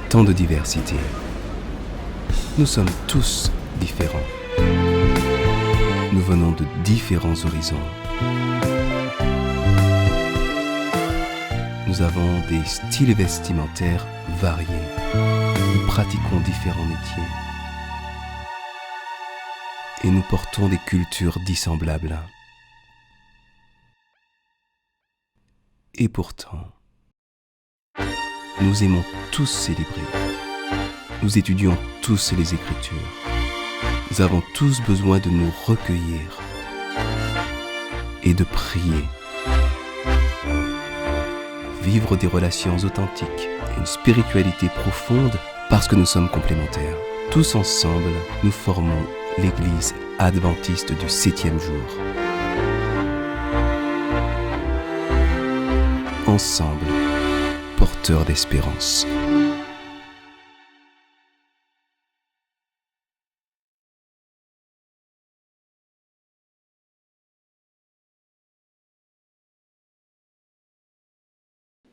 tant de diversité. Nous sommes tous différents. Nous venons de différents horizons. Nous avons des styles vestimentaires variés. Nous pratiquons différents métiers. Et nous portons des cultures dissemblables. Et pourtant, nous aimons tous célébrer. Nous étudions tous les Écritures. Nous avons tous besoin de nous recueillir et de prier. Vivre des relations authentiques et une spiritualité profonde parce que nous sommes complémentaires. Tous ensemble, nous formons l'Église adventiste du 7e jour. Ensemble, porteurs d'espérance.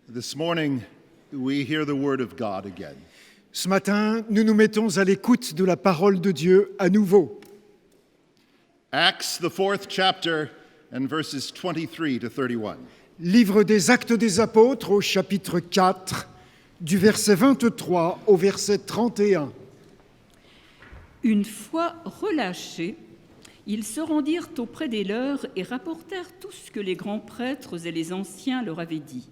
This morning, we hear the word of God again. Ce matin, nous nous mettons à l'écoute de la parole de Dieu à nouveau. Acts, the 4th chapter, and verses 23 to 31. Livre des Actes des Apôtres au chapitre 4, du verset 23 au verset 31. Une fois relâchés, ils se rendirent auprès des leurs et rapportèrent tout ce que les grands prêtres et les anciens leur avaient dit.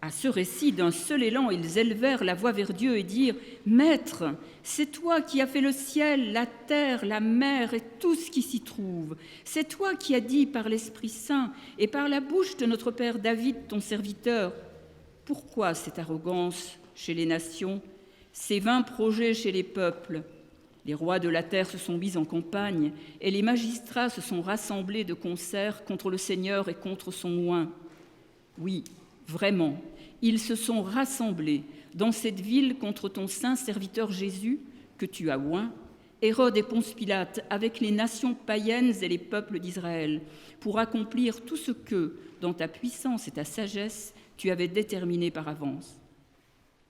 À ce récit, d'un seul élan, ils élevèrent la voix vers Dieu et dirent « Maître, c'est toi qui as fait le ciel, la terre, la mer et tout ce qui s'y trouve. C'est toi qui as dit par l'Esprit Saint et par la bouche de notre père David, ton serviteur. Pourquoi cette arrogance chez les nations, ces vains projets chez les peuples ? Les rois de la terre se sont mis en campagne et les magistrats se sont rassemblés de concert contre le Seigneur et contre son oint. Oui, vraiment, ils se sont rassemblés dans cette ville contre ton saint serviteur Jésus, que tu as oint, Hérode et Ponce Pilate, avec les nations païennes et les peuples d'Israël, pour accomplir tout ce que, dans ta puissance et ta sagesse, tu avais déterminé par avance.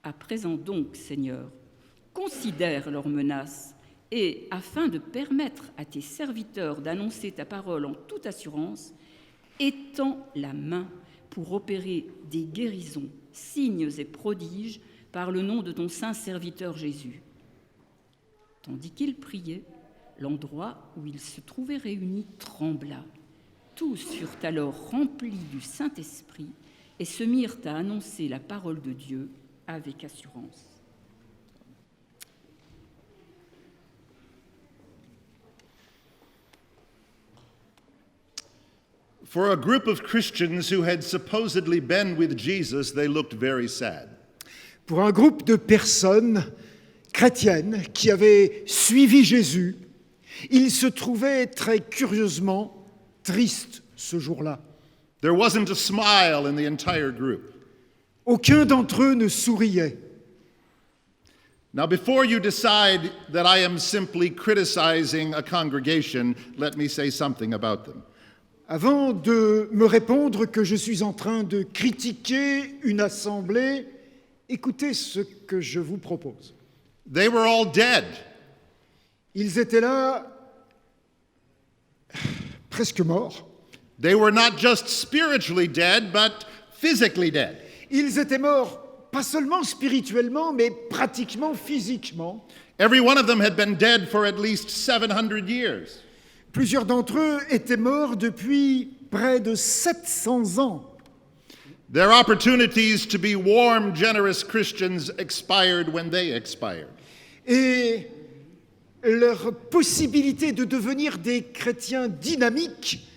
À présent donc, Seigneur, considère leurs menaces et, afin de permettre à tes serviteurs d'annoncer ta parole en toute assurance, étends la main pour opérer des guérisons, signes et prodiges par le nom de ton saint serviteur Jésus. » Tandis qu'ils priaient, l'endroit où ils se trouvaient réunis trembla. Tous furent alors remplis du Saint-Esprit et se mirent à annoncer la parole de Dieu avec assurance. For a group of Christians who had supposedly been with Jesus, they looked very sad. Pour un groupe de personnes chrétiennes qui avaient suivi Jésus, ils se trouvaient très curieusement tristes ce jour-là. There wasn't a smile in the entire group. Aucun d'entre eux ne souriait. Now, before you decide that I am simply criticizing a congregation, let me say something about them. Avant de me répondre que je suis en train de critiquer une assemblée, écoutez ce que je vous propose. They were all dead. Ils étaient là, presque morts. They were not just spiritually dead, but physically dead. Ils étaient morts, pas seulement spirituellement, mais pratiquement physiquement. Every one of them had been dead for at least 700 years. Plusieurs d'entre eux étaient morts depuis près de 700 ans. Their opportunities to be warm, generous Christians expired when they expired. Et leur possibilité de devenir des chrétiens dynamiques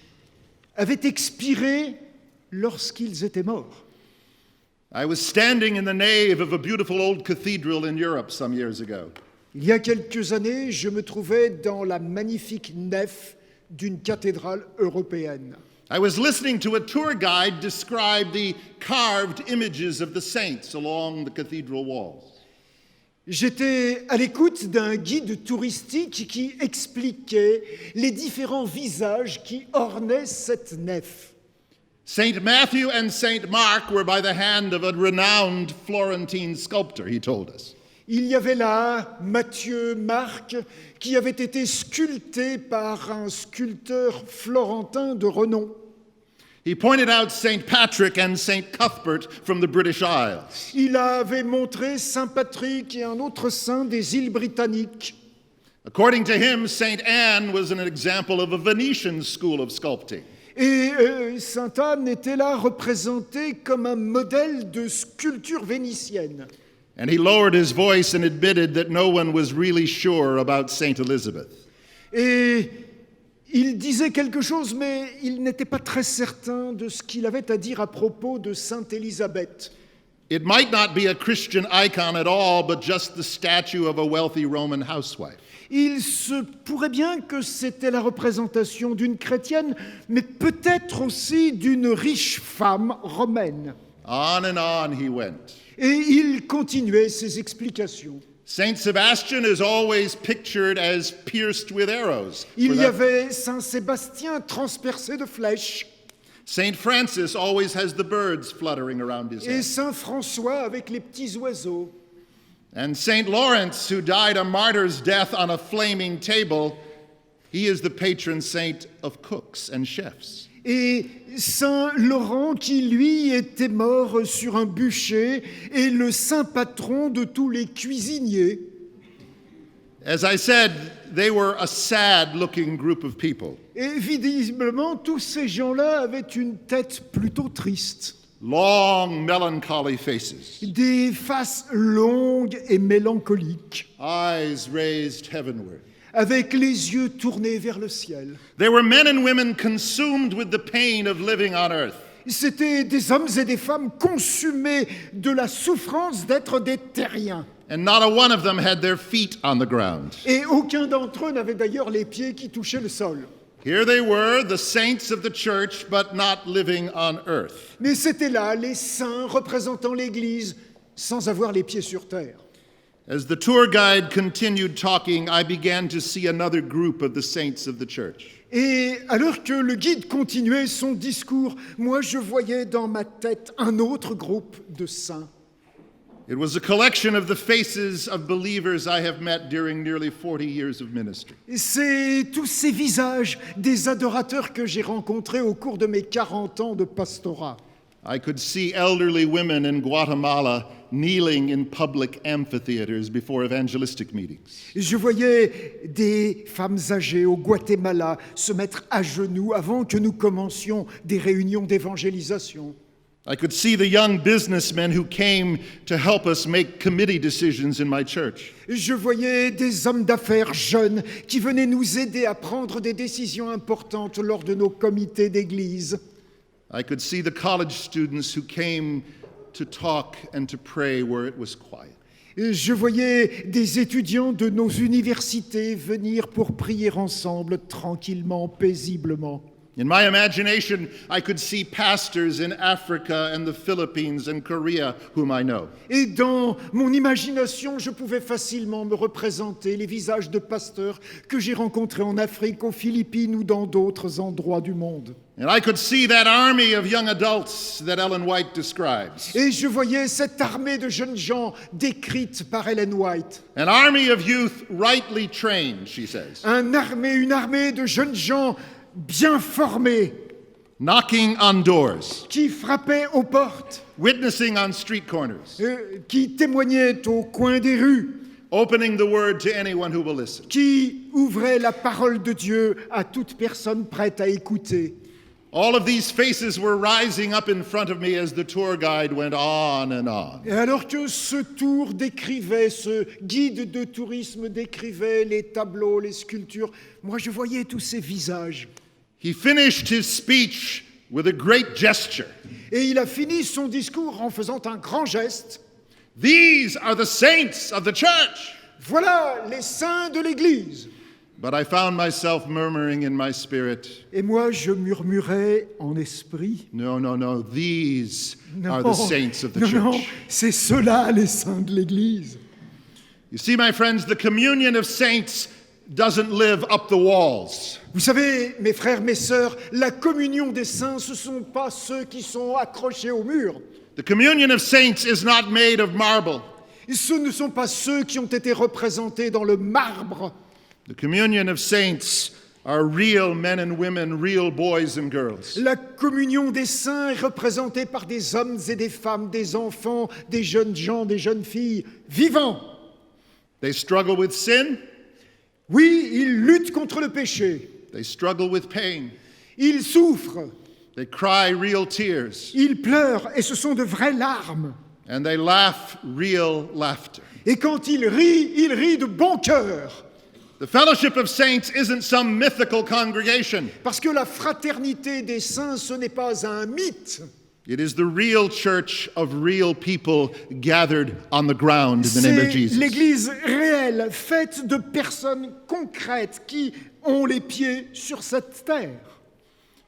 avait expiré lorsqu'ils étaient morts. I was standing in the nave of a beautiful old cathedral in Europe some years ago. Il y a quelques années, je me trouvais dans la magnifique nef d'une cathédrale européenne. I was listening to a tour guide describe the carved images of the saints along the cathedral walls. J'étais à l'écoute d'un guide touristique qui expliquait les différents visages qui ornaient cette nef. St. Matthew and St. Mark were by the hand of a renowned Florentine sculptor, he told us. Il y avait là Matthieu, Marc, qui avaient été sculptés par un sculpteur florentin de renom. He pointed out St. Patrick and St. Cuthbert from the British Isles. Il avait montré Saint Patrick et un autre saint des îles britanniques. According to him, St. Anne was an example of a Venetian school of sculpting. Et Sainte Anne était là représentée comme un modèle de sculpture vénitienne. And he lowered his voice and admitted that no one was really sure about St. Elizabeth. Et il disait quelque chose, mais il n'était pas très certain de ce qu'il avait à dire à propos de Sainte Élisabeth. It might not be a Christian icon at all, but just the statue of a wealthy Roman housewife. Il se pourrait bien que c'était la représentation d'une chrétienne, mais peut-être aussi d'une riche femme romaine. On and on he went. Et il continuait ses explications. Saint Sebastian is always pictured as pierced with arrows. Il y avait Saint Sébastien transpercé de flèches. Saint Francis always has the birds fluttering around his Et head. Saint François avec les petits oiseaux. And Saint Lawrence, who died a martyr's death on a flaming table, he is the patron saint of cooks and chefs. Et Saint Laurent qui, lui, était mort sur un bûcher, est le saint patron de tous les cuisiniers. As I said, they were a sad-looking group of people. Et visiblement, tous ces gens-là avaient une tête plutôt triste. Long, melancholy faces, Des faces longues et mélancoliques, eyes raised heavenward. avec les yeux tournés vers le ciel. They were men and women consumed with the pain of living on earth. C'étaient des hommes et des femmes consumés de la souffrance d'être des terriens. And not a one of them had their feet on the ground. Et aucun d'entre eux n'avait d'ailleurs les pieds qui touchaient le sol. Here they were, the saints of the church, but not living on earth. Mais c'étaient là les saints représentant l'Église sans avoir les pieds sur terre. As the tour guide continued talking, I began to see another group of the saints of the church. Et alors que le guide continuait son discours, moi je voyais dans ma tête un autre groupe de saints. It was a collection of the faces of believers I have met during nearly 40 years of ministry. C'est tous ces visages des adorateurs que j'ai rencontrés au cours de mes 40 ans de pastorat. I could see elderly women in Guatemala kneeling in public amphitheaters before evangelistic meetings. Je voyais des femmes âgées au Guatemala se mettre à genoux avant que nous commencions des réunions d'évangélisation. I could see the young businessmen who came to help us make committee decisions in my church. Je voyais des hommes d'affaires jeunes qui venaient nous aider à prendre des décisions importantes lors de nos comités d'église. I could see the college students who came to talk and to pray where it was quiet. Je voyais des étudiants de nos universités venir pour prier ensemble, tranquillement, paisiblement. In my imagination, I could see pastors in Africa and the Philippines and Korea whom I know. Et dans mon imagination, je pouvais facilement me représenter les visages de pasteurs que j'ai rencontrés en Afrique, aux Philippines ou dans d'autres endroits du monde. And I could see that army of young adults that Ellen White describes. Et je voyais cette armée de jeunes gens décrite par Ellen White. An army of youth rightly trained, she says. Une armée de jeunes gens bien formés Knocking on doors, qui frappaient aux portes, witnessing on street corners, qui témoignaient au coin des rues, opening the word to anyone who will listen. qui ouvraient la parole de Dieu à toute personne prête à écouter. All of these faces were rising up in front of me as the tour guide went on and on. Et alors que ce tour décrivait, ce guide de tourisme décrivait les tableaux, les sculptures, moi je voyais tous ces visages. He finished his speech with a great gesture. Et il a fini son discours en faisant un grand geste. These are the saints of the church. Voilà les saints de l'Église. But I found myself murmuring in my spirit, Et moi je murmurais en esprit. no, these are the saints of the Non, church. c'est ceux-là les saints de l'Église. You see, my friends, the communion of saints doesn't live up the walls. Vous savez, mes frères, mes sœurs, la communion des saints, ce ne sont pas ceux qui sont accrochés au mur. The communion of saints is not made of marble. Ce ne sont pas ceux qui ont été représentés dans le marbre. The communion of saints are real men and women, real boys and girls. La communion des saints est représentée par des hommes et des femmes, des enfants, des jeunes gens, des jeunes filles, vivants. They struggle with sin. Oui, ils luttent contre le péché. They struggle with pain. Ils souffrent. They cry real tears. Ils pleurent et ce sont de vraies larmes. And they laugh real laughter. Et quand ils rient de bon cœur. The fellowship of saints isn't some mythical congregation. Parce que la fraternité des saints, ce n'est pas un mythe. It is the real church of real people gathered on the ground in the name of C'est Jesus. l'Église réelle, faite de personnes concrètes qui ont les pieds sur cette terre.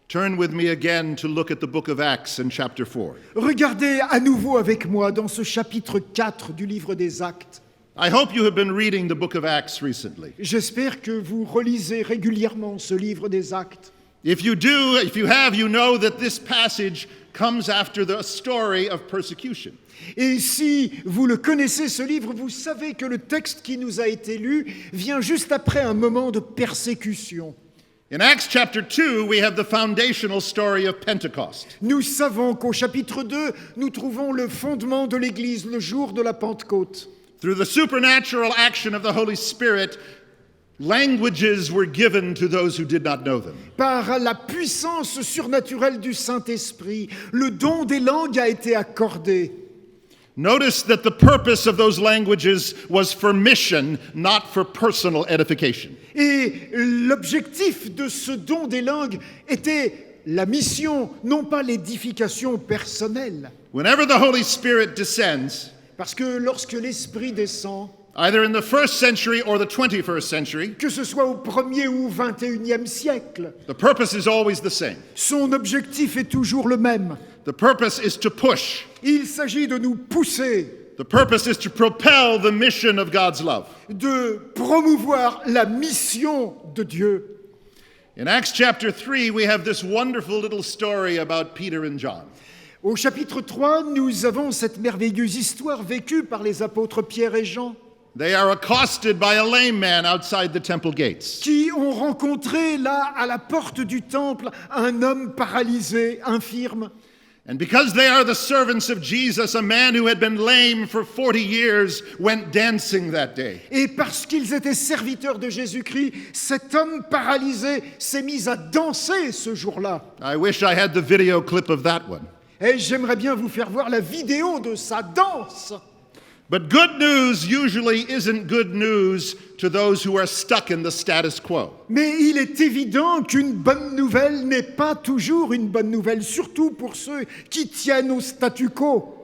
Turn with me again to look at the book of Acts in chapter 4. Regardez à nouveau avec moi dans ce chapitre 4 du livre des Actes. I hope you have been reading the book of Acts recently. J'espère que vous relisez régulièrement ce livre des Actes. If you have, you know that this passage comes after the story of persecution. Et si vous le connaissez, ce livre, vous savez que le texte qui nous a été lu vient juste après un moment de persécution. In Acts chapter 2, we have the foundational story of Pentecost. Nous savons qu'au chapitre 2, nous trouvons le fondement de l'Église, le jour de la Pentecôte. Through the supernatural action of the Holy Spirit, languages were given to those who did not know them. Par la puissance surnaturelle du Saint-Esprit, le don des langues a été accordé. Notice that the purpose of those languages was for mission, not for personal edification. Et l'objectif de ce don des langues était la mission, non pas l'édification personnelle. Whenever the Holy Spirit descends, Parce que lorsque l'Esprit descend, either in the 1st century or the 21st century, que ce soit au 1er ou 21e siècle, the purpose is always the same. son objectif est toujours le même. The purpose is to push. Il s'agit de nous pousser, The purpose is to propel the mission of God's love. de promouvoir la mission de Dieu. In Acts chapter 3, we have this wonderful little story about Peter and John. Au chapitre 3, nous avons cette merveilleuse histoire vécue par les apôtres Pierre et Jean, They are accosted by a lame man outside the temple gates. qui ont rencontré là, à la porte du temple, un homme paralysé, infirme. And because they are the servants of Jesus, a man who had been lame for 40 years went dancing that day. Et parce qu'ils étaient serviteurs de Jésus-Christ, cet homme paralysé s'est mis à danser ce jour-là. I wish I had the video clip of that one. Et j'aimerais bien vous faire voir la vidéo de sa danse. But good news usually isn't good news to those who are stuck in the status quo. Mais il est évident qu'une bonne nouvelle n'est pas toujours une bonne nouvelle, surtout pour ceux qui tiennent au statu quo.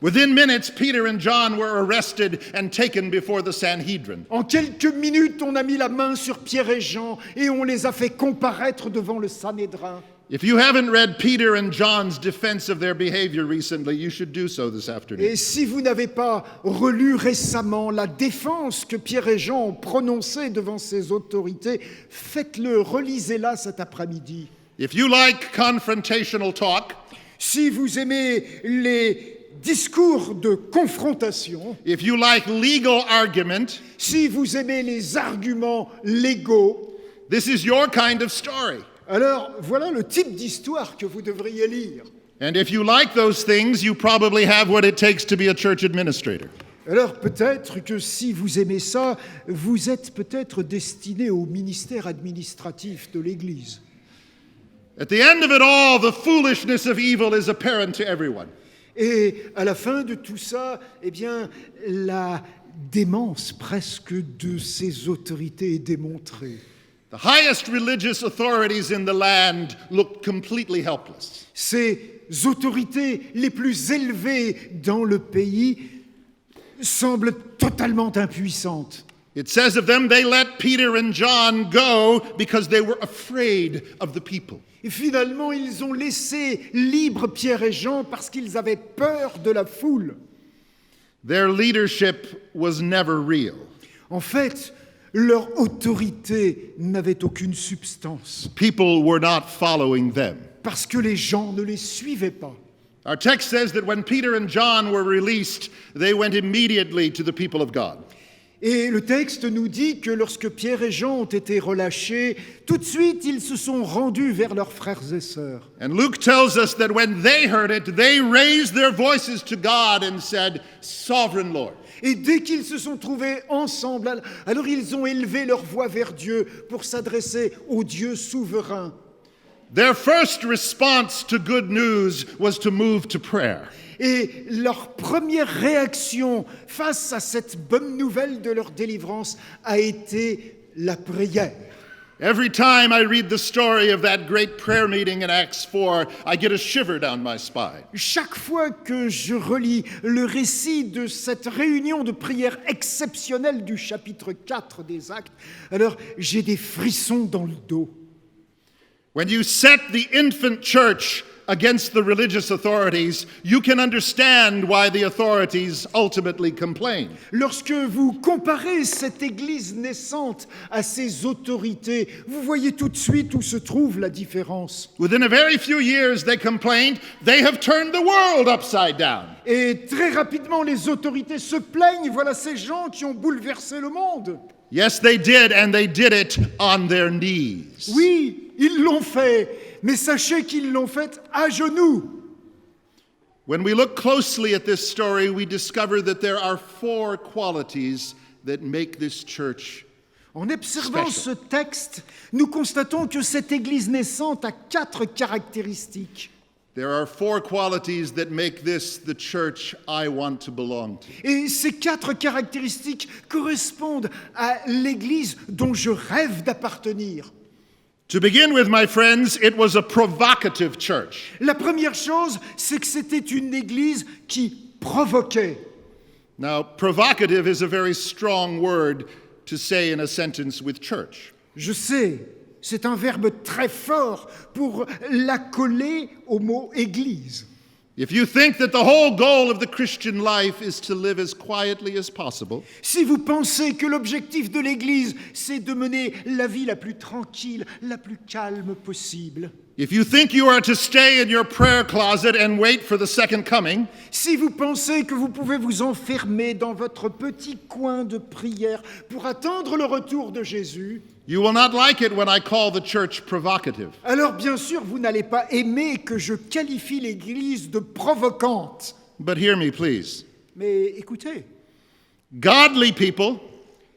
Within minutes, Peter and John were arrested and taken before the Sanhedrin. En quelques minutes, on a mis la main sur Pierre et Jean et on les a fait comparaître devant le Sanhédrin. If you haven't read Peter and John's defense of their behavior recently, you should do so this afternoon. Et si vous n'avez pas relu récemment la défense que Pierre et Jean ont prononcée devant ces autorités, faites-le, relisez-la cet après-midi. If you like confrontational talk, Si vous aimez les discours de confrontation, if you like legal argument, si vous aimez les arguments légaux, this is your kind of story. alors voilà le type d'histoire que vous devriez lire. And if you like those things, you probably have what it takes to be a church administrator. Alors peut-être que si vous aimez ça, vous êtes peut-être destiné au ministère administratif de l'Église. At the end of it all, the foolishness of evil is apparent to everyone. Et à la fin de tout ça, eh bien, la démence presque de ces autorités est démontrée. The highest religious authorities in the land looked completely helpless. Ces autorités les plus élevées dans le pays semblent totalement impuissantes. It says of them, they let Peter and John go because they were afraid of the people. Et finalement, ils ont laissé libres Pierre et Jean parce qu'ils avaient peur de la foule. Their leadership was never real. En fait, Leur autorité n'avait aucune substance People were not following them. parce que les gens ne les suivaient pas. Our text says that when Peter and John were released, they went immediately to the people of God. Et le texte nous dit que lorsque Pierre et Jean ont été relâchés, tout de suite ils se sont rendus vers leurs frères et sœurs. And Luke tells us that when they heard it, they raised their voices to God and said, Sovereign Lord. Et dès qu'ils se sont trouvés ensemble, alors ils ont élevé leur voix vers Dieu pour s'adresser au Dieu souverain. Their first response to good news was to move to prayer. Et leur première réaction face à cette bonne nouvelle de leur délivrance a été la prière. Every time I read the story of that great prayer meeting in Acts 4, I get a shiver down my spine. Chaque fois que je relis le récit de cette réunion de prière exceptionnelle du chapitre 4 des Actes, alors j'ai des frissons dans le dos. When you set the infant church against the religious authorities, you can understand why the authorities ultimately complain. Lorsque vous comparez cette Église naissante à ses autorités, vous voyez tout de suite où se trouve la différence. Within a very few years, they complained, they have turned the world upside down. Et très rapidement, les autorités se plaignent, voilà ces gens qui ont bouleversé le monde. Yes, they did, and they did it on their knees. Oui, ils l'ont fait, mais sachez qu'ils l'ont fait à genoux. When we look closely at this story, we discover that there are 4 qualities that make this church. En observant Special. ce texte, nous constatons que cette Église naissante a 4 caractéristiques. There are 4 qualities that make this the church I want to belong to. Et ces 4 caractéristiques correspondent à l'Église dont je rêve d'appartenir. To begin with, my friends, it was a provocative church. La première chose, c'est que c'était une Église qui provoquait. Now, provocative is a very strong word to say in a sentence with church. Je sais, c'est un verbe très fort pour l'accoler au mot Église. If you think that the whole goal of the Christian life is to live as quietly as possible, Si vous pensez que l'objectif de l'Église, c'est de mener la vie la plus tranquille, la plus calme possible, if you think you are to stay in your prayer closet and wait for the second coming, si vous pensez que vous pouvez vous enfermer dans votre petit coin de prière pour attendre le retour de Jésus, you will not like it when I call the church provocative. alors bien sûr, vous n'allez pas aimer que je qualifie l'Église de provocante. But hear me, please. Mais écoutez, Godly people,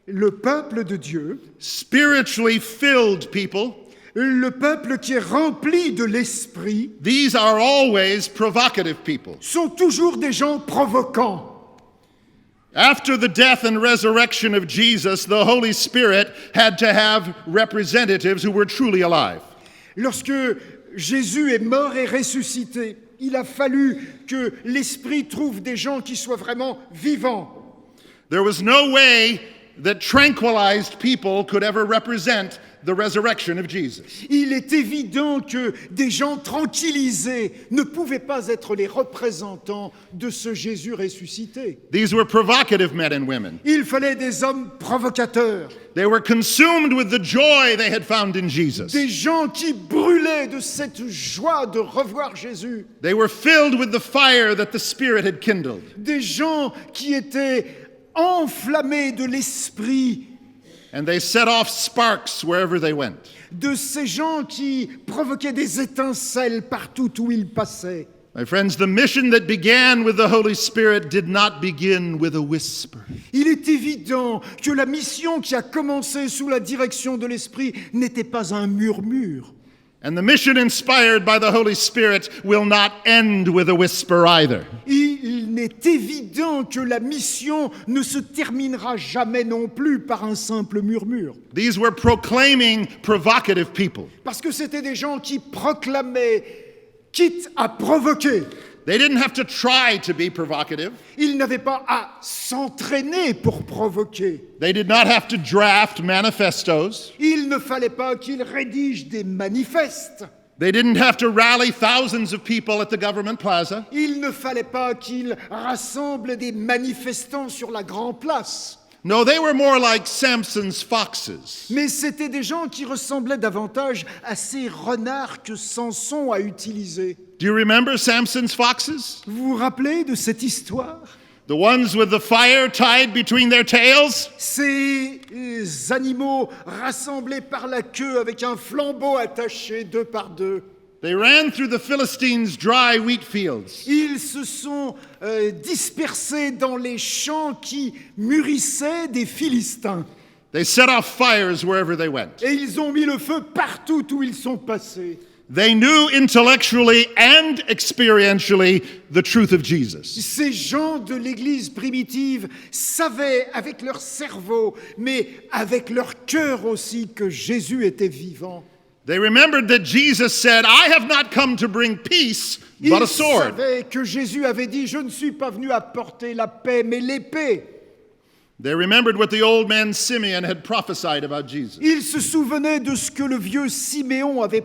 le peuple de Dieu, spiritually filled people, le peuple qui est rempli de l'Esprit, these are always provocative people. sont toujours des gens provocants. After the death and resurrection of Jesus, the Holy Spirit had to have representatives who were truly alive. Lorsque Jésus est mort et ressuscité, il a fallu que l'Esprit trouve des gens qui soient vraiment vivants. There was no way that tranquilized people could ever represent the resurrection of Jesus. Il est évident que des gens tranquillisés ne pouvaient pas être les représentants de ce Jésus ressuscité. These were provocative men and women. Il fallait des hommes provocateurs, They were consumed with the joy they had found in Jesus. des gens qui brûlaient de cette joie de revoir Jésus, They were filled with the fire that the Spirit had kindled. des gens qui étaient enflammés de l'Esprit, And they set off sparks wherever they went. de ces gens qui provoquaient des étincelles partout où ils passaient. My friends, the mission that began with the Holy Spirit did not begin with a whisper. Il est évident que la mission qui a commencé sous la direction de l'Esprit n'était pas un murmure. And the mission inspired by the Holy Spirit will not end with a whisper either. Il est évident que la mission ne se terminera jamais non plus par un simple murmure. These were proclaiming provocative people. Parce que c'était des gens qui proclamaient, quitte à provoquer. They didn't have to try to be provocative. Ils n'avaient pas à s'entraîner pour provoquer. They did not have to draft manifestos. Il ne fallait pas qu'ils rédigent des manifestes. They didn't have to rally thousands of people at the government plaza. Il ne fallait pas qu'ils rassemblent des manifestants sur la Grand Place. No, they were more like Samson's foxes. Mais c'étaient des gens qui ressemblaient davantage à ces renards que Samson a utilisés. Do you remember Samson's foxes? Vous vous rappelez de cette histoire? The ones with the fire tied between their tails? Ces animaux rassemblés par la queue avec un flambeau attaché deux par deux. They ran through the Philistines' dry wheat fields. Ils se sont dispersés dans les champs qui mûrissaient des Philistins. They set off fires wherever they went. Et ils ont mis le feu partout où ils sont passés. They knew intellectually and experientially the truth of Jesus. Ces gens de l'Église primitive savaient avec leur cerveau, mais avec leur cœur aussi, que Jésus était vivant. They remembered that Jesus said, I have not come to bring peace, but a Ils sword. savaient que Jésus avait dit « Je ne suis pas venu apporter la paix, mais l'épée ». They remembered what the old man Simeon had prophesied about Jesus. Ils se souvenaient de ce que le vieux Siméon avait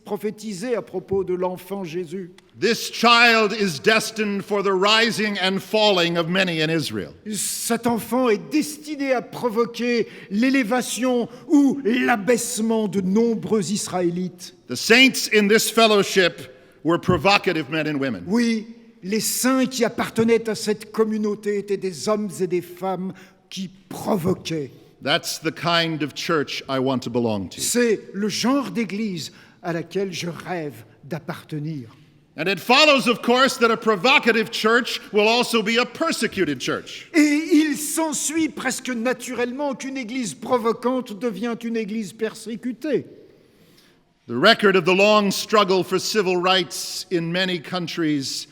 prophétisé à propos de l'enfant Jésus. This child is destined for the rising and falling of many in Israel. Cet enfant est destiné à provoquer l'élévation ou l'abaissement de nombreux Israélites. The saints in this fellowship were provocative men and women. Oui, les saints qui appartenaient à cette communauté étaient des hommes et des femmes qui provoquaient. That's the kind of church I want to belong to. C'est le genre d'église à laquelle je rêve d'appartenir. And it follows, of course, that a provocative church will also be a persecuted church. Et il s'ensuit presque naturellement qu'une église provocante devient une église persécutée. The record of the long struggle for civil rights in many countries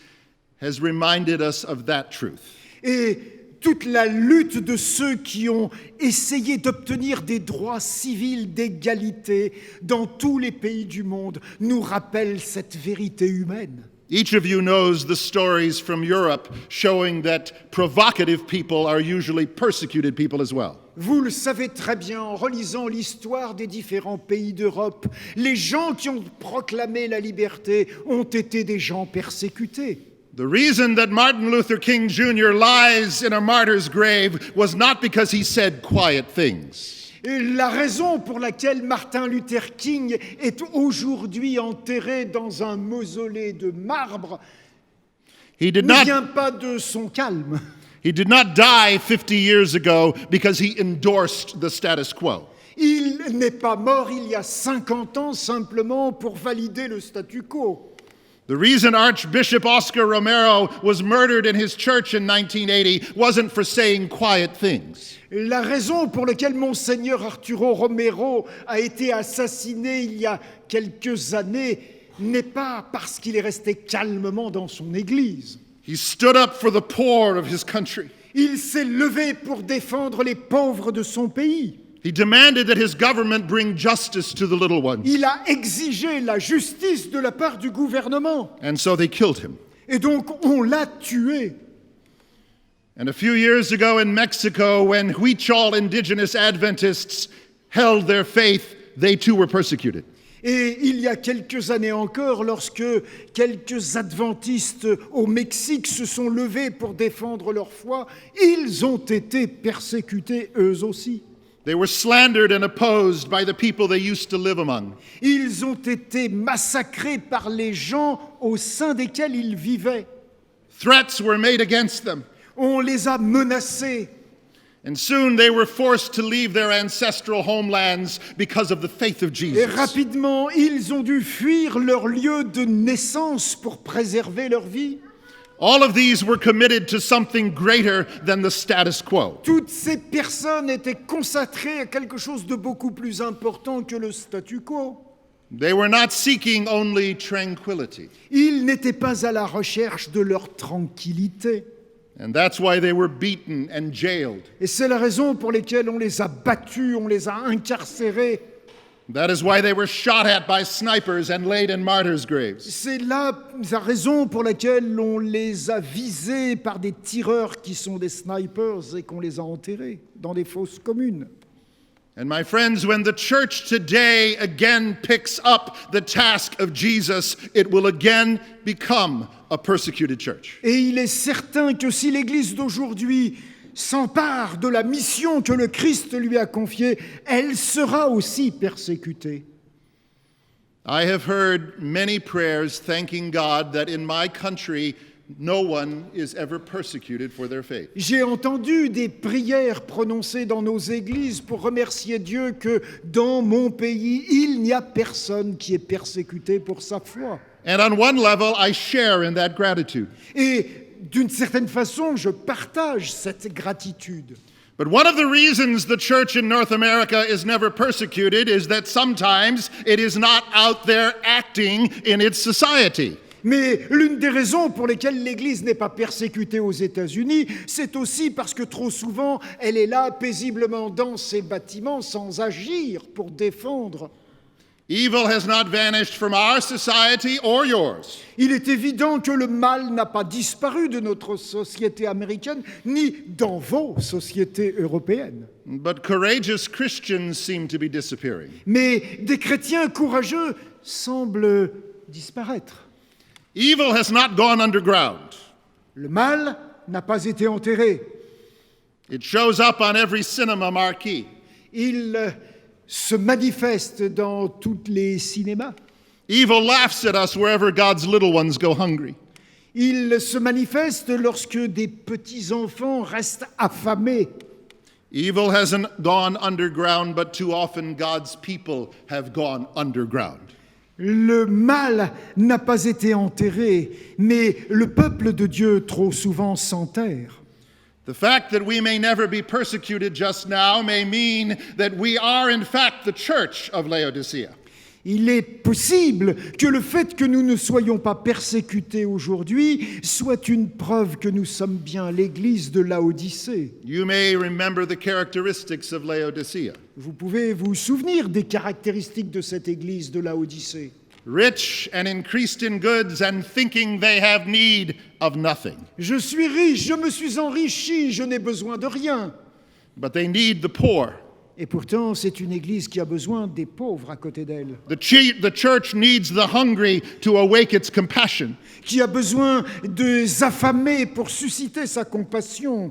has reminded us of that truth. Et toute la lutte de ceux qui ont essayé d'obtenir des droits civils d'égalité dans tous les pays du monde nous rappelle cette vérité humaine. Each of you knows the stories from Europe showing that provocative people are usually persecuted people as well. Vous le savez très bien en relisant l'histoire des différents pays d'Europe. Les gens qui ont proclamé la liberté ont été des gens persécutés. The reason that Martin Luther King Jr. lies in a martyr's grave was not because he said quiet things. Et la raison pour laquelle Martin Luther King est aujourd'hui enterré dans un mausolée de marbre He did ne not, vient pas de son calme. he did not die 50 years ago because he endorsed the status quo. Il n'est pas mort il y a 50 ans simplement pour valider le statu quo. The reason Archbishop Oscar Romero was murdered in his church in 1980 wasn't for saying quiet things. La raison pour laquelle Monseigneur Arturo Romero a été assassiné il y a quelques années n'est pas parce qu'il est resté calmement dans son église. He stood up for the poor of his country. Il s'est levé pour défendre les pauvres de son pays. He demanded that his government bring justice to the little ones. Il a exigé la justice de la part du gouvernement. And so they killed him. Et donc on l'a tué. And a few years ago in Mexico, when Huichol indigenous Adventists held their faith, they too were persecuted. Et il y a quelques années encore, lorsque quelques adventistes au Mexique se sont levés pour défendre leur foi, ils ont été persécutés eux aussi. They were slandered and opposed by the people they used to live among. Ils ont été massacrés par les gens au sein desquels ils vivaient. Threats were made against them. On les a menacés. And soon they were forced to leave their ancestral homelands because of the faith of Et Jesus. rapidement, ils ont dû fuir leur lieu de naissance pour préserver leur vie. All of these were committed to something greater than the status quo. Toutes ces personnes étaient consacrées à quelque chose de beaucoup plus important que le statu quo. They were not seeking only tranquility. Ils n'étaient pas à la recherche de leur tranquillité. And that's why they were beaten and jailed. Et c'est la raison pour laquelle on les a battus, on les a incarcérés. That is why they were shot at by snipers and laid in martyrs' graves. C'est là la raison pour laquelle on les a visés par des tireurs qui sont des snipers et qu'on les a enterrés dans des fosses communes. And my friends, when the church today again picks up the task of Jesus, it will again become a persecuted church. Et il est certain que si l'Église d'aujourd'hui s'empare de la mission que le Christ lui a confiée, elle sera aussi persécutée. I have heard many prayers thanking God that in my country no one is ever persecuted for their faith. J'ai entendu des prières prononcées dans nos églises pour remercier Dieu que dans mon pays, il n'y a personne qui est persécuté pour sa foi. And on one level, I share in that gratitude. Et d'une certaine façon, je partage cette gratitude. But one of the reasons the church in North America is never persecuted is that sometimes it is not out there acting in its society. Mais l'une des raisons pour lesquelles l'Église n'est pas persécutée aux États-Unis, c'est aussi parce que trop souvent, elle est là paisiblement dans ses bâtiments sans agir pour défendre. Evil has not vanished from our society or yours. Il est évident que le mal n'a pas disparu de notre société américaine, ni dans vos sociétés européennes. But courageous Christians seem to be disappearing. Mais des chrétiens courageux semblent disparaître. Evil has not gone underground. Le mal n'a pas été enterré. It shows up on every cinema marquee. Il se manifeste dans tous les cinémas. Evil laughs at us wherever God's little ones go hungry. Il se manifeste lorsque des petits-enfants restent affamés. Evil hasn't gone underground, but too often God's people have gone underground. Le mal n'a pas été enterré, mais le peuple de Dieu trop souvent s'enterre. The fact that we may never be persecuted just now may mean that we are in fact the church of Laodicea. Il est possible que le fait que nous ne soyons pas persécutés aujourd'hui soit une preuve que nous sommes bien l'Église de Laodicée. You may remember the characteristics of Laodicea. Vous pouvez vous souvenir des caractéristiques de cette Église de Laodicée. Rich and increased in goods and thinking they have need of nothing. Je suis riche, je me suis enrichi, je n'ai besoin de rien. But they need the poor. Et pourtant, c'est une Église qui a besoin des pauvres à côté d'elle, The church needs the hungry to awake its compassion. qui a besoin des affamés pour susciter sa compassion.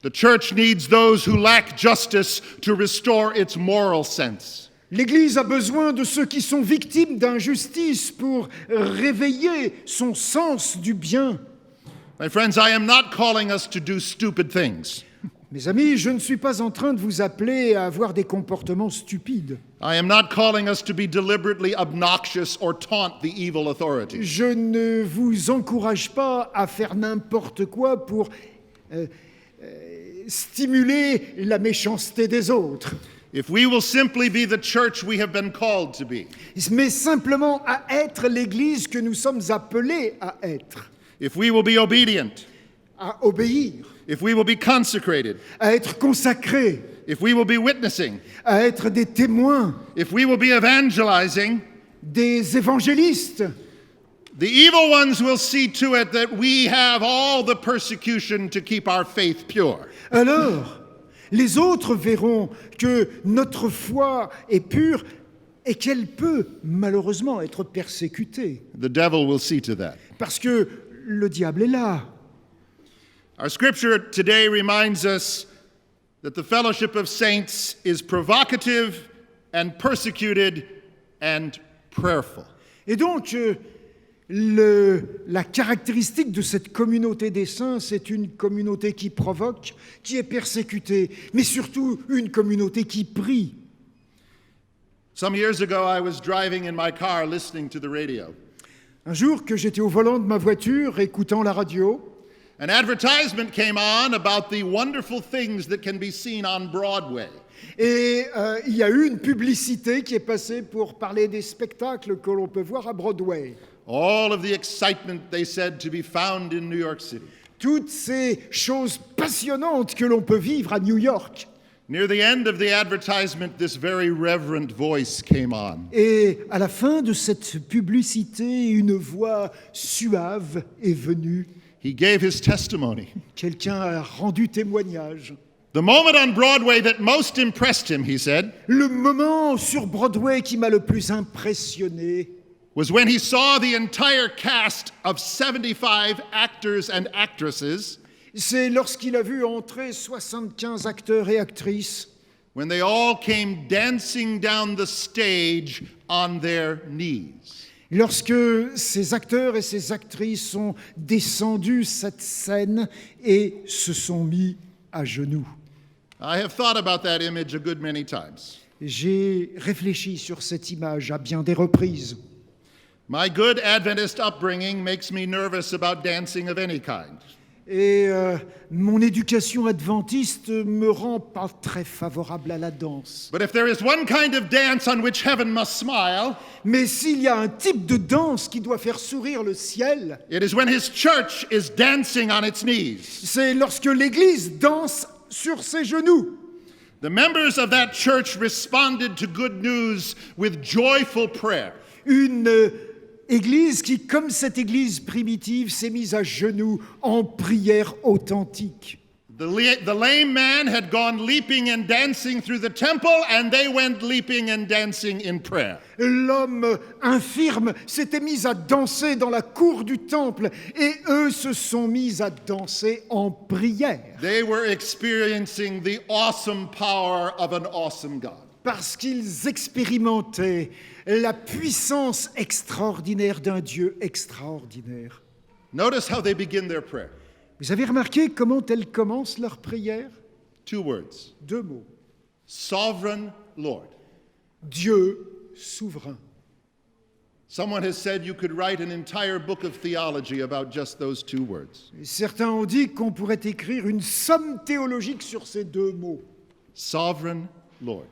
The church needs those who lack justice to restore its moral sense. L'Église a besoin de ceux qui sont victimes d'injustice pour réveiller son sens du bien. My friends, I am not calling us to do stupid things. Mes amis, je ne suis pas en train de vous appeler à avoir des comportements stupides. I am not calling us to be deliberately obnoxious or taunt the evil authorities. Je ne vous encourage pas à faire n'importe quoi pour stimuler la méchanceté des autres, If we will simply be the church we have been called to be, mais simplement à être l'Église que nous sommes appelés à être, if we will be obedient, à obéir, if we will be consecrated, à être consacrés, if we will be witnessing, à être des témoins, if we will be evangelizing, des évangélistes, the evil ones will see to it that we have all the persecution to keep our faith pure. alors les autres verront que notre foi est pure et qu'elle peut malheureusement être persécutée. The devil will see to that. Parce que le diable est là. Our scripture today reminds us that the fellowship of saints is provocative and persecuted and prayerful. Et donc, la caractéristique de cette communauté des saints, c'est une communauté qui provoque, qui est persécutée, mais surtout une communauté qui prie. Some years ago, I was driving in my car listening to the radio. Un jour que j'étais au volant de ma voiture écoutant la radio, An advertisement came on about the wonderful things that can be seen on Broadway. et il y a eu une publicité qui est passée pour parler des spectacles que l'on peut voir à Broadway. All of the excitement, they said, to be found in New York City. Toutes ces choses passionnantes que l'on peut vivre à New York. Near the end of the advertisement, this very reverent voice came on. Et à la fin de cette publicité, une voix suave est venue. He gave his testimony. Quelqu'un a rendu témoignage. The moment on Broadway that most impressed him, he said, Le moment sur Broadway qui m'a le plus impressionné, was when he saw the entire cast of 75 actors and actresses C'est lorsqu'il a vu entrer 75 acteurs et actrices, when they all came dancing down the stage on their knees. lorsque ces acteurs et ces actrices sont descendus cette scène et se sont mis à genoux. I have thought about that image a good many times. J'ai réfléchi sur cette image à bien des reprises. My good Adventist upbringing makes me nervous about dancing of any kind. Et mon éducation adventiste me rend pas très favorable à la danse. But if there is one kind of dance on which heaven must smile, Mais s'il y a un type de danse qui doit faire sourire le ciel, it is when his church is dancing on its knees. c'est lorsque l'Église danse sur ses genoux. The members of that church responded to good news with joyful prayer. Une Église qui, comme cette Église primitive, s'est mise à genoux en prière authentique. The lame man had gone leaping and dancing through the temple, and they went leaping and dancing in prayer. L'homme infirme s'était mis à danser dans la cour du temple et eux se sont mis à danser en prière They were experiencing the awesome power of an awesome God. parce qu'ils expérimentaient la puissance extraordinaire d'un Dieu extraordinaire. Notice how they begin their prayer. Vous avez remarqué comment elles commencent leur prière? 2 words. 2 mots. Sovereign Lord. Dieu souverain. Someone has said you could write an entire book of theology about just those 2 words. Certains ont dit qu'on pourrait écrire une somme théologique sur ces 2 mots. Sovereign Lord.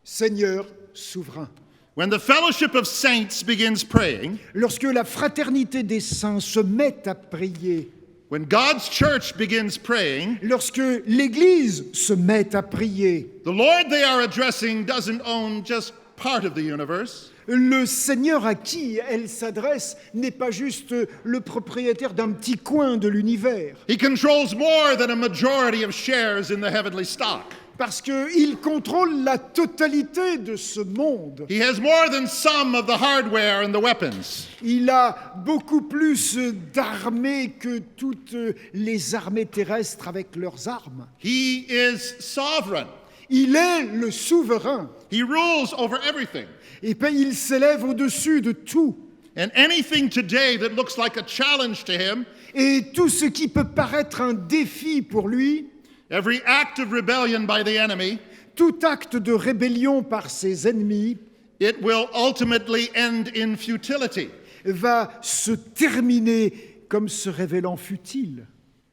Seigneur souverain. When the fellowship of saints begins praying, Lorsque la fraternité des saints se met à prier, when God's church begins praying, lorsque l'Église se met à prier, the Lord they are addressing doesn't own just part of the universe. le Seigneur à qui elle s'adresse n'est pas juste le propriétaire d'un petit coin de l'univers, He controls more than a majority of shares in the heavenly stock. parce qu'il contrôle la totalité de ce monde. He has more than some of the hardware and the weapons. Il a beaucoup plus d'armées que toutes les armées terrestres avec leurs armes. He is sovereign. Il est le souverain. He rules over everything. Et puis il s'élève au-dessus de tout. And anything today that looks like a challenge to him, Et tout ce qui peut paraître un défi pour lui, every act of rebellion by the enemy, tout acte de rébellion par ses ennemis, it will ultimately end in futility. va se terminer comme se révélant futile.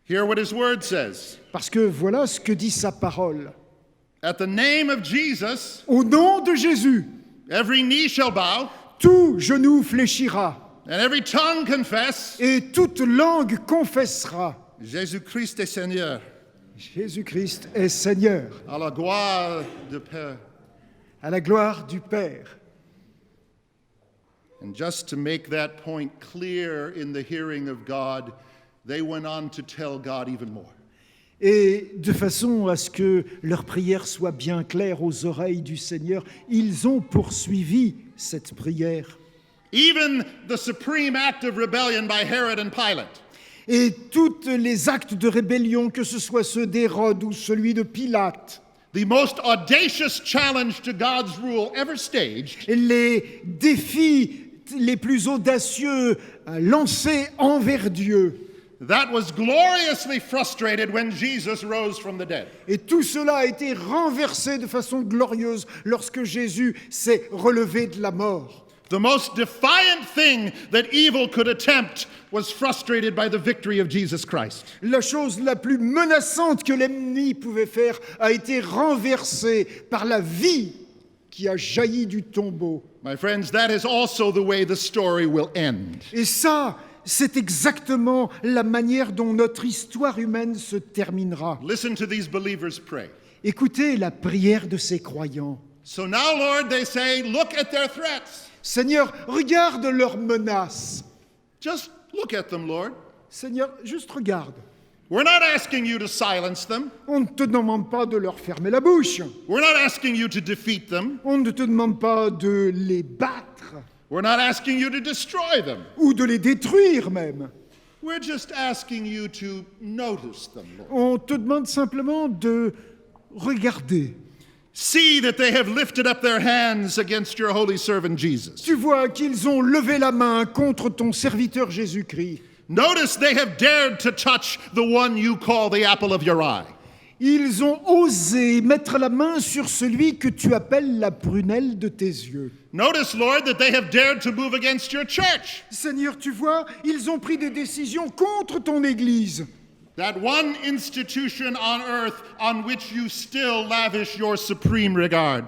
Hear what his word says. Parce que voilà ce que dit sa parole. At the name of Jesus, Au nom de Jésus, every knee shall bow, tout genou fléchira and every tongue confess, et toute langue confessera. Jésus-Christ est Seigneur, Jésus-Christ est Seigneur, à la gloire du Père. à la gloire du Père. And just to make that point clear in the hearing of God, they went on to tell God even more. Et de façon à ce que leur prière soit bien claire aux oreilles du Seigneur, ils ont poursuivi cette prière. Even the supreme act of rebellion by Herod and Pilate, Et tous les actes de rébellion, que ce soit ceux d'Hérode ou celui de Pilate, the most audacious challenge to God's rule ever staged, les défis les plus audacieux lancés envers Dieu, that was gloriously frustrated when Jesus rose from the dead. et tout cela a été renversé de façon glorieuse lorsque Jésus s'est relevé de la mort. The most defiant thing that evil could attempt was frustrated by the victory of Jesus Christ. La chose la plus menaçante que l'ennemi pouvait faire a été renversée par la vie qui a jailli du tombeau. My friends, that is also the way the story will end. Et ça, c'est exactement la manière dont notre histoire humaine se terminera. Listen to these believers pray. Écoutez la prière de ces croyants. So now, Lord, they say, look at their threats. Seigneur, regarde leurs menaces. Just look at them, Lord. Seigneur, juste regarde. We're not asking you to silence them. On ne te demande pas de leur fermer la bouche. We're not asking you to defeat them. On ne te demande pas de les battre We're not asking you to destroy them. ou de les détruire même. We're just asking you to notice them, Lord. On te demande simplement de regarder. See that they have lifted up their hands against your holy servant Jesus. Tu vois qu'ils ont levé la main contre ton serviteur Jésus-Christ. Notice they have dared to touch the one you call the apple of your eye. Ils ont osé mettre la main sur celui que tu appelles la prunelle de tes yeux. Notice, Lord, that they have dared to move against your church. Seigneur, tu vois, ils ont pris des décisions contre ton Église. That one institution on earth on which you still lavish your supreme regard.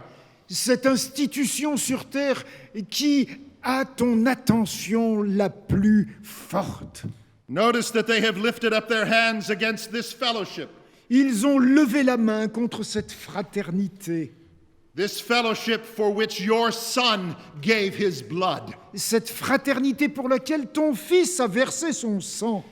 Cette institution sur terre qui a ton attention la plus forte. Notice that they have lifted up their hands against this fellowship. Ils ont levé la main contre cette fraternité. This fellowship for which your Son gave his blood. Cette fraternité pour laquelle ton Fils a versé son sang.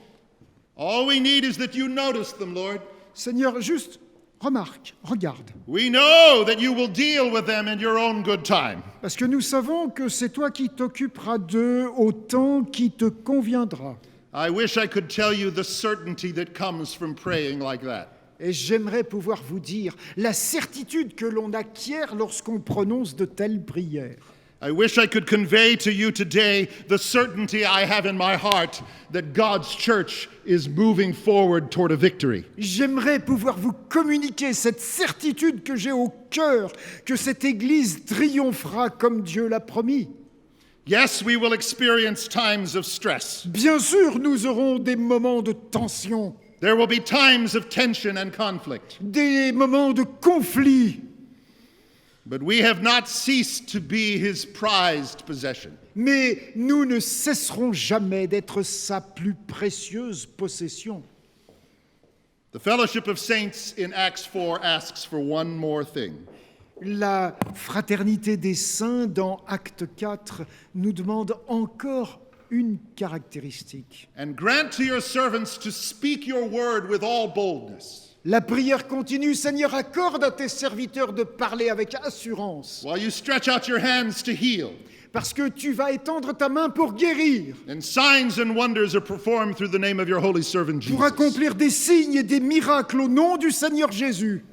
All we need is that you notice them, Lord. Seigneur, juste remarque, regarde. We know that you will deal with them in your own good time. Parce que nous savons que c'est toi qui t'occuperas d'eux au temps qui te conviendra. I wish I could tell you the certainty that comes from praying like that. Et j'aimerais pouvoir vous dire la certitude que l'on acquiert lorsqu'on prononce de telles prières. I wish I could convey to you today the certainty I have in my heart that God's church is moving forward toward a victory. J'aimerais pouvoir vous communiquer cette certitude que j'ai au cœur, que cette Église triomphera comme Dieu l'a promis. Yes, we will experience times of stress. Bien sûr, nous aurons des moments de tension, There will be times of tension and conflict. des moments de conflit. But we have not ceased to be his prized possession. Mais nous ne cesserons jamais d'être sa plus précieuse possession. The fellowship of saints in Acts 4 asks for one more thing. La fraternité des saints dans Acte 4 nous demande encore une caractéristique. And grant to your servants to speak your word with all boldness, La prière continue, Seigneur, accorde à tes serviteurs de parler avec assurance, while you stretch out your hands to heal, parce que tu vas étendre ta main pour guérir, and signs and wonders are performed through the name of your holy servant pour Jesus. accomplir des signes et des miracles au nom du Seigneur Jésus.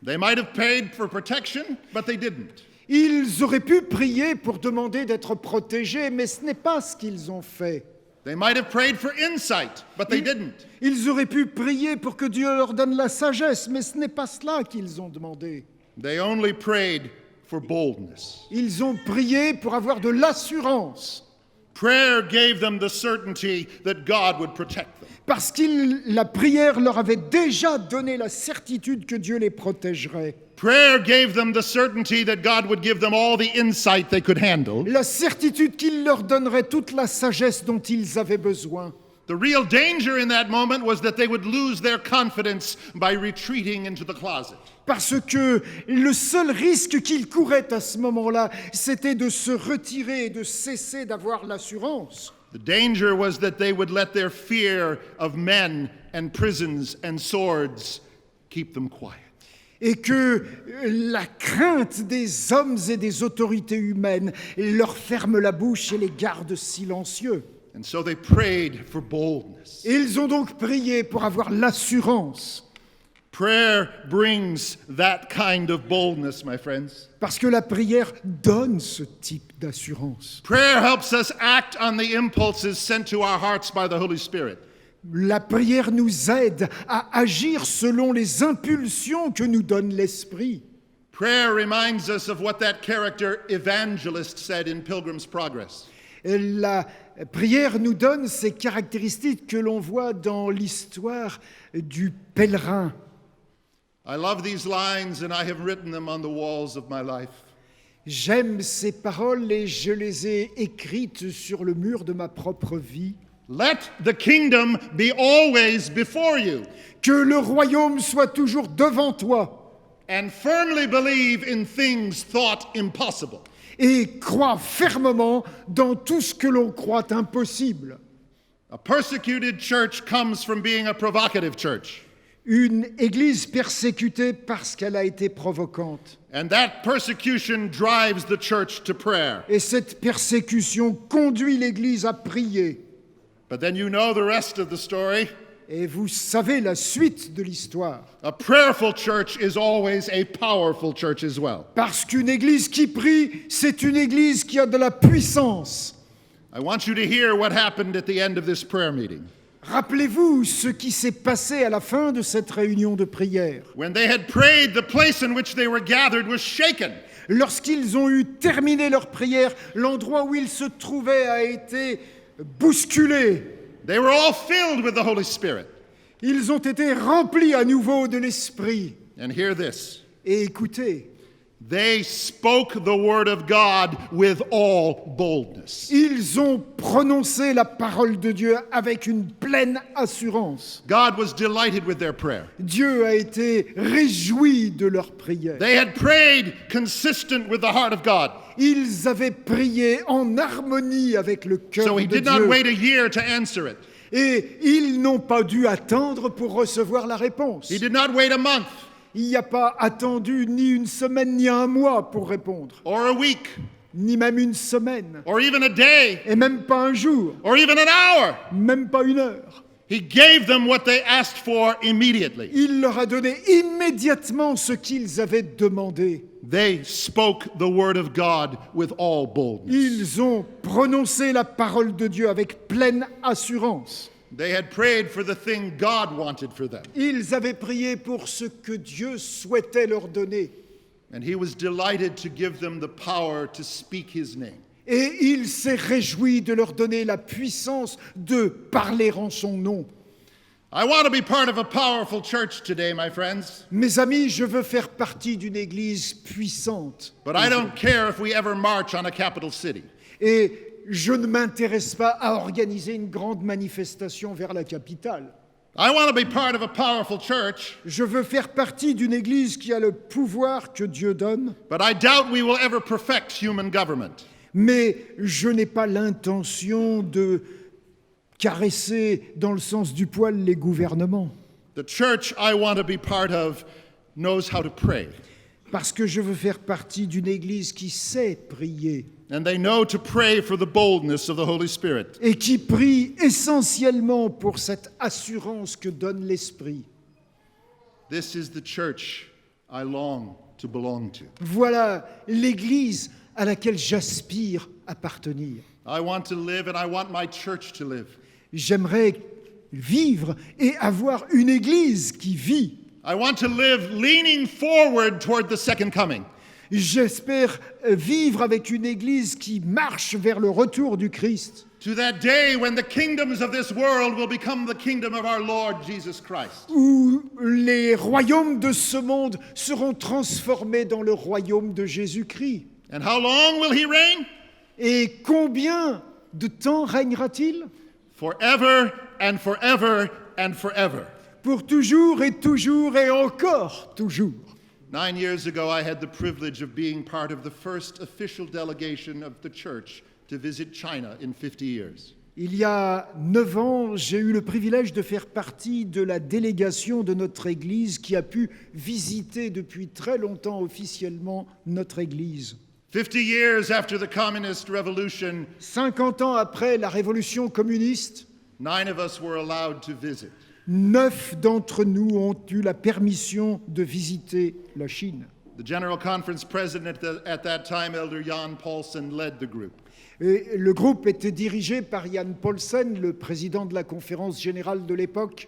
They might have paid for protection, but they didn't. Ils auraient pu prier pour demander d'être protégés, mais ce n'est pas ce qu'ils ont fait. They might have prayed for insight, but they didn't. Ils auraient pu prier pour que Dieu leur donne la sagesse, mais ce n'est pas cela qu'ils ont demandé. They only prayed for boldness. Ils ont prié pour avoir de l'assurance, Prayer gave them the certainty that God would protect them. parce que la prière leur avait déjà donné la certitude que Dieu les protégerait. Prayer gave them the certainty that God would give them all the insight they could handle. La certitude qu'il leur donnerait toute la sagesse dont ils avaient besoin. The real danger in that moment was that they would lose their confidence by retreating into the closet. Parce que le seul risque qu'ils couraient à ce moment-là, c'était de se retirer et de cesser d'avoir l'assurance. The danger was that they would let their fear of men and prisons and swords keep them quiet. Et que la crainte des hommes et des autorités humaines leur ferme la bouche et les garde silencieux. And so they prayed for boldness. Et ils ont donc prié pour avoir l'assurance. Prayer brings that kind of boldness, my friends. Parce que la prière donne ce type d'assurance. Prayer helps us act on the impulses sent to our hearts by the Holy Spirit. La prière nous aide à agir selon les impulsions que nous donne l'Esprit. Prayer reminds us of what that character evangelist said in Pilgrim's Progress. Et la prière nous donne ces caractéristiques que l'on voit dans l'histoire du pèlerin. I love these lines and I have written them on the walls of my life. J'aime ces paroles et je les ai écrites sur le mur de ma propre vie. Let the kingdom be always before you, Que le royaume soit toujours devant toi and firmly believe in things thought impossible. et crois fermement dans tout ce que l'on croit impossible. A persecuted church comes from being a provocative church. Une église persécutée parce qu'elle a été provocante. And that persecution drives the church to prayer. Et cette persécution conduit l'église à prier. But then you know the rest of the story. Et vous savez la suite de l'histoire. A prayerful church is always a powerful church as well. Parce qu'une église qui prie, c'est une église qui a de la puissance. I want you to hear what happened at the end of this prayer meeting. Rappelez-vous ce qui s'est passé à la fin de cette réunion de prière. When they had prayed, the place in which they were gathered was shaken. Lorsqu'ils ont eu terminé leur prière, l'endroit où ils se trouvaient a été bousculé. They were all filled with the Holy Spirit. Ils ont été remplis à nouveau de l'Esprit. And hear this. Et écoutez, They spoke the word of God with all boldness. ils ont prononcé la parole de Dieu avec une pleine assurance. God was delighted with their prayer. Dieu a été réjoui de leur prière. They had prayed consistent with the heart of God. Ils avaient prié en harmonie avec le cœur So he de did not Dieu. wait a year to answer it. Et ils n'ont pas dû attendre pour recevoir la réponse. He did not wait a month Il n'y a pas attendu ni une semaine ni un mois pour répondre, or a week ni même une semaine, or even a day et même pas un jour, or even an hour. même pas une heure. He gave them what they asked for immediately. Il leur a donné immédiatement ce qu'ils avaient demandé. They spoke the word of God with all boldness. Ils ont prononcé la parole de Dieu avec pleine assurance. They had prayed for the thing God wanted for them. Ils avaient prié pour ce que Dieu souhaitait leur donner. And he was delighted to give them the power to speak his name. Et il s'est réjoui de leur donner la puissance de parler en son nom. I want to be part of a powerful church today, my friends. Mes amis, je veux faire partie d'une église puissante. But I don't care if we ever march on a capital city. Et je ne m'intéresse pas à organiser une grande manifestation vers la capitale. I want to be part of a powerful church, Je veux faire partie d'une église qui a le pouvoir que Dieu donne, but I doubt we will ever perfect human government. mais je n'ai pas l'intention de caresser dans le sens du poil les gouvernements, The church I want to be part of knows how to pray, parce que je veux faire partie d'une église qui sait prier and they know to pray for the boldness of the Holy Spirit. et qui prie essentiellement pour cette assurance que donne l'Esprit. This is the church I long to belong to. Voilà l'église à laquelle j'aspire appartenir. I want to live and I want my church to live. J'aimerais vivre et avoir une église qui vit. I want to live leaning forward toward the second coming. J'espère vivre avec une église qui marche vers le retour du Christ, To that day when the kingdoms of this world will become the kingdom of our Lord Jesus Christ. où les royaumes de ce monde seront transformés dans le royaume de Jésus-Christ. And how long will he reign? Et combien de temps régnera-t-il? Forever and forever and forever. Pour toujours et encore toujours. 9 years ago, I had the privilege of being part of the first official delegation of the church to visit China in 50 years. Il y a 9 ans, j'ai eu le privilège de faire partie de la délégation de notre Église qui a pu visiter depuis très longtemps officiellement notre Église. 50 years after the communist revolution, 50 ans après la révolution communiste, 9 of us were allowed to visit. 9 d'entre nous ont eu la permission de visiter la Chine. The General Conference president at that time, Elder Jan Paulsen, led the group. Et le groupe était dirigé par Jan Paulsen, le président de la conférence générale de l'époque.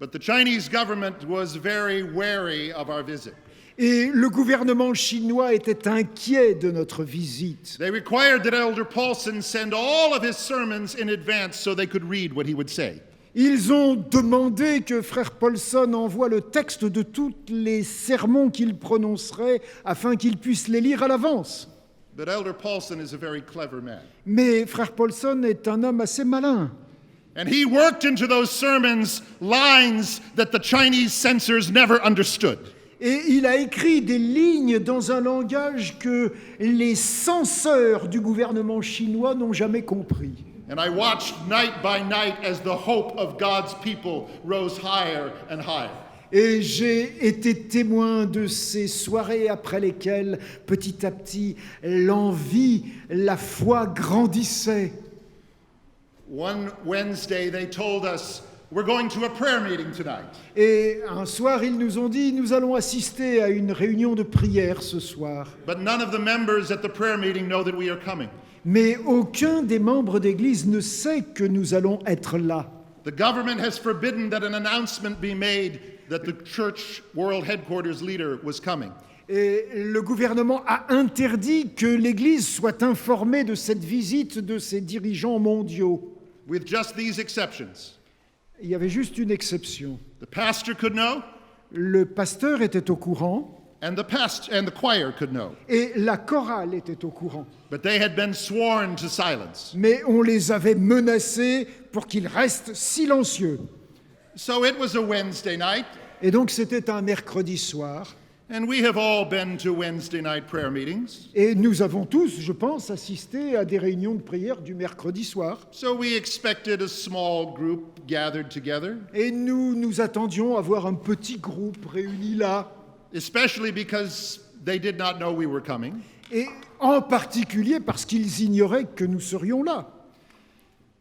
But the Chinese government was very wary of our visit. Et le gouvernement chinois était inquiet de notre visite. They required that Elder Paulsen send all of his sermons in advance so they could read what he would say. Ils ont demandé que frère Paulson envoie le texte de tous les sermons qu'il prononcerait afin qu'il puisse les lire à l'avance. But Elder Paulsen is a very clever man. Mais frère Paulson est un homme assez malin. And he worked into those sermons lines that the Chinese censors never understood. Et il a écrit des lignes dans un langage que les censeurs du gouvernement chinois n'ont jamais compris. And I watched night by night as the hope of God's people rose higher and higher. Et j'ai été témoin de ces soirées après lesquelles, petit à petit, l'envie, la foi grandissait. One Wednesday, they told us, we're going to a prayer meeting tonight. Et un soir, ils nous ont dit, nous allons assister à une réunion de prière ce soir. But none of the members at the prayer meeting know that we are coming. Mais aucun des membres d'église ne sait que nous allons être là. The government has forbidden that an announcement be made that the church world headquarters leader was coming. Et le gouvernement a interdit que l'église soit informée de cette visite de ses dirigeants mondiaux. With just these exceptions. Il y avait juste une exception. The pastor could know, Le pasteur était au courant and the choir could know. et la chorale était au courant. But they had been sworn to silence. Mais on les avait menacés pour qu'ils restent silencieux. So it was a Wednesday night, Et donc c'était un mercredi soir. and we have all been to Wednesday night prayer meetings. Et nous avons tous, je pense, assisté à des réunions de prière du mercredi soir. So we expected a small group gathered together, Et nous nous attendions à voir un petit groupe réuni là. especially because they did not know we were coming. Et en particulier parce qu'ils ignoraient que nous serions là.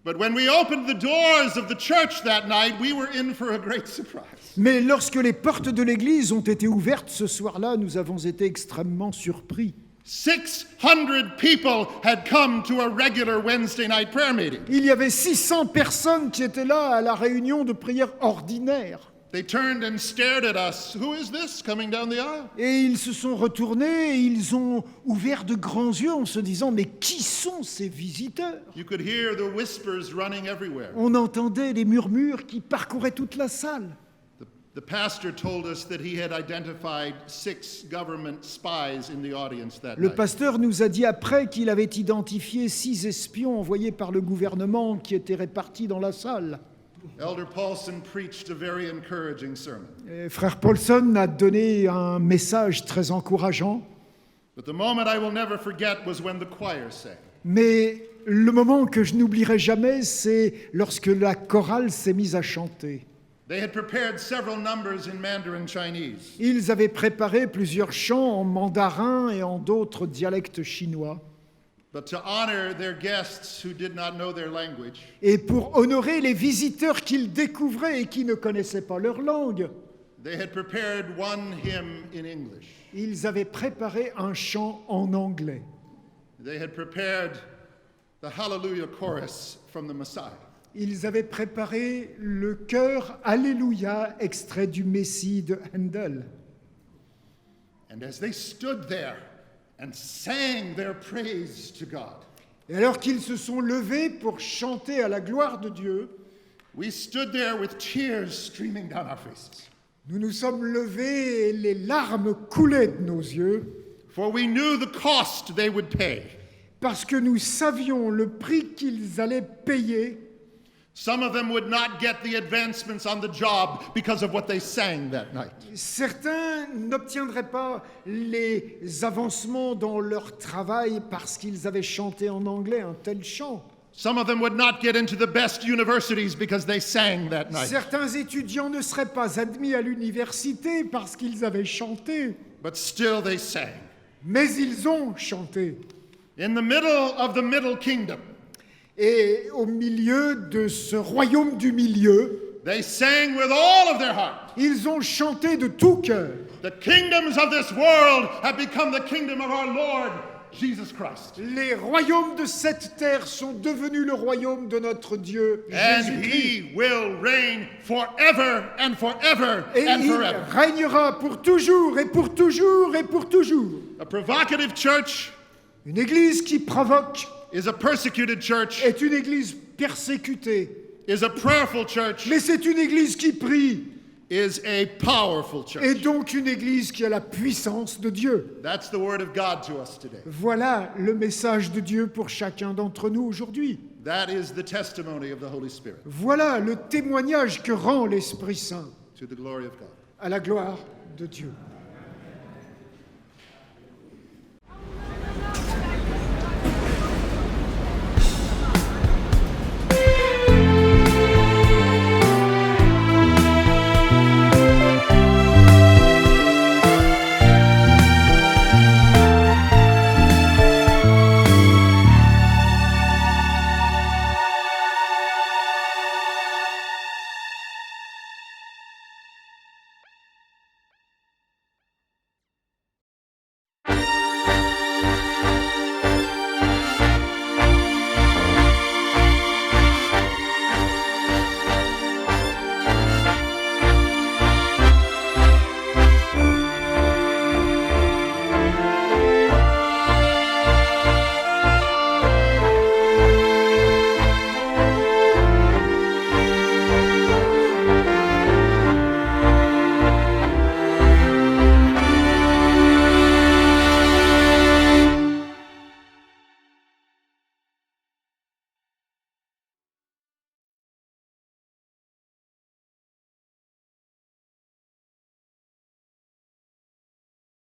But when we opened the doors of the church that night, we were in for a great surprise. Mais lorsque les portes de l'église ont été ouvertes ce soir-là, nous avons été extrêmement surpris. 600 people had come to a regular Wednesday night prayer meeting. Il y avait 600 personnes qui étaient là à la réunion de prière ordinaire. They turned and stared at us. Who is this coming down the aisle? Et ils se sont retournés et ils ont ouvert de grands yeux en se disant « Mais qui sont ces visiteurs ?» You could hear the whispers running everywhere. On entendait les murmures qui parcouraient toute la salle. The pastor told us that he had identified 6 government spies in the audience that Le night. pasteur nous a dit après qu'il avait identifié 6 espions envoyés par le gouvernement qui étaient répartis dans la salle. Elder Paulson preached a very encouraging sermon. Et frère Paulson a donné un message très encourageant, But the moment I will never forget was when the choir sang. mais le moment que je n'oublierai jamais, c'est lorsque la chorale s'est mise à chanter. They had prepared several numbers in Mandarin Chinese. Ils avaient préparé plusieurs chants en mandarin et en d'autres dialectes chinois. But to honor their guests who did not know their language, Et pour honorer les visiteurs qu'ils découvraient et qui ne connaissaient pas leur langue, they had prepared one hymn in English. ils avaient préparé un chant en anglais. They had prepared the Hallelujah chorus from the Messiah. Ils avaient préparé le chœur Alléluia, extrait du Messie de Handel. And as they stood there and sang their praise to God, Et alors qu'ils se sont levés pour chanter à la gloire de Dieu, we stood there with tears streaming down our faces. nous nous sommes levés et les larmes coulaient de nos yeux For we knew the cost they would pay. parce que nous savions le prix qu'ils allaient payer. Some of them would not get the advancements on the job because of what they sang that night. Certains n'obtiendraient pas les avancements dans leur travail parce qu'ils avaient chanté en anglais un tel chant. Some of them would not get into the best universities because they sang that night. Certains étudiants ne seraient pas admis à l'université parce qu'ils avaient chanté, But still they sang. mais ils ont chanté. In the middle of the Middle Kingdom, Et au milieu de ce royaume du milieu, they sang with all of their heart. ils ont chanté de tout cœur. The kingdoms of this world have become the kingdom of our Lord Jesus Christ. Les royaumes de cette terre sont devenus le royaume de notre Dieu And Jésus-Christ. he will reign forever and forever Et and il forever. régnera pour toujours et pour toujours et pour toujours. A provocative church Une église qui provoque is a persecuted church, est une église persécutée. is a prayerful church, Mais c'est une église qui prie. is a powerful Et church. donc une église qui a la puissance de Dieu. That's the word of God to us today. Voilà le message de Dieu pour chacun d'entre nous aujourd'hui. That is the testimony of the Holy Spirit Voilà le témoignage que rend l'Esprit Saint to the glory of God. à la gloire de Dieu.